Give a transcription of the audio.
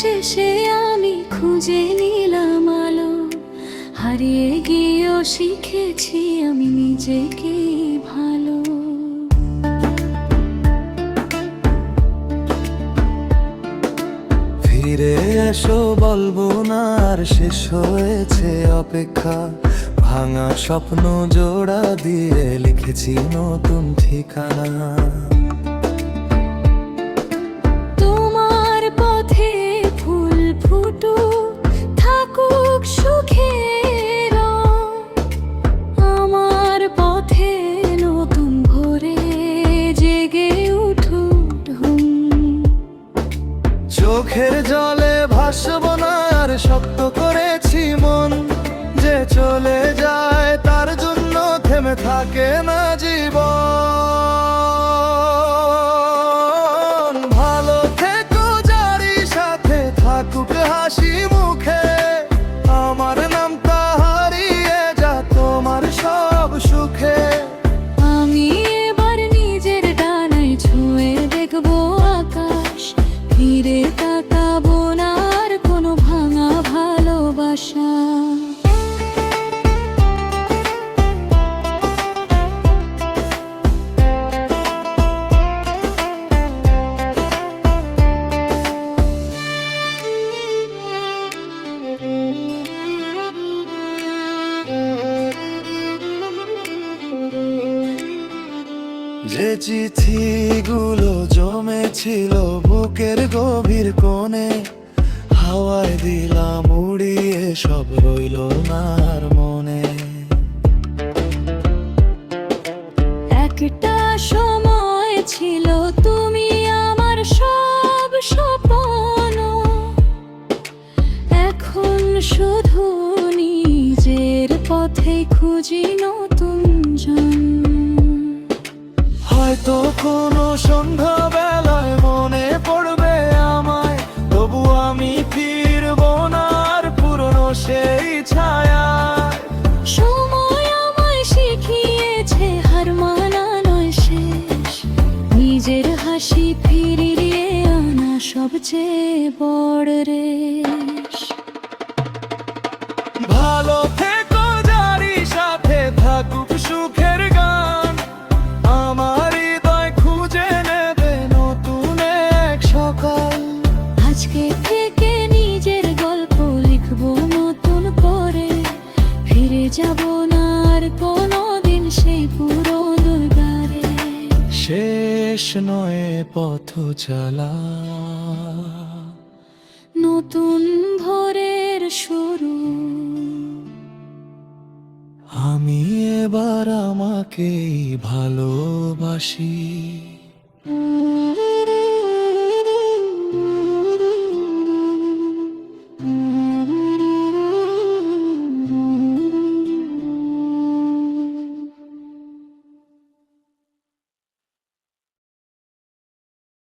শেষে আমি খুঁজে নিলাম আলো, হারিয়ে গিয়েও শিখেছি আমি নিজেকে ভালো। ফিরে এসো বলবো না আর, শেষ হয়েছে অপেক্ষা। ভাঙা স্বপ্ন জোড়া দিয়ে লিখেছি নতুন ঠিকানা। তোমার পথে ফুল ফুটুক, থাকুক সুখের রং। আমার পথে নতুন ভোরে জেগে উঠুক ঢুম। চোখের জলে ভাসবো না আর, শক্ত করেছি মন। যে চলে যায় তার জন্য থেমে থাকে না জীবন। ভালো থেকো যারি সাথে, থাকুক হাসি মুখে। আমার নামটা হারিয়ে যা তোমার সব সুখে। আমি এবার নিজের ডানায় ছুঁয়ে দেখবো আকাশ, ফিরে তাকাবো না আর কোনো ভাঙা ভালোবাসা। যে চিঠিগুলো জমেছিল বুকের গভীর কোণে, হাওয়ায় দিলাম উড়িয়ে, সব রইল না আর মনে। একটা সময় ছিল তুমি আমার সব স্বপ্ন, এখন শুধু নিজের পথে খুঁজি নতুন জন্ম। হয়তো কোনো সন্ধ্যাবেলায় মনে পড়বে আমায়, তবু আমি ফিরবো না আর পুরনো সেই ছায়ায়। সময় আমায় শিখিয়েছে হার মানা নয় শেষ, নিজের হাসি ফিরিয়ে আনা সবচেয়ে বড় রেশ। ভালো থেকো যারি সাথে, থাকুক সুখের গান। আমার হৃদয় খুঁজে নেবে নতুন এক সকাল। আজকে থেকে নিজের গল্প লিখবো নতুন করে, ফিরে যাব না আর কোনোদিন সেই পুরনো দ্বারে। শেষ নয় পথ চলা, নতুন ভোরের শুরু। আমি এবার আমাকেই ভালোবাসি।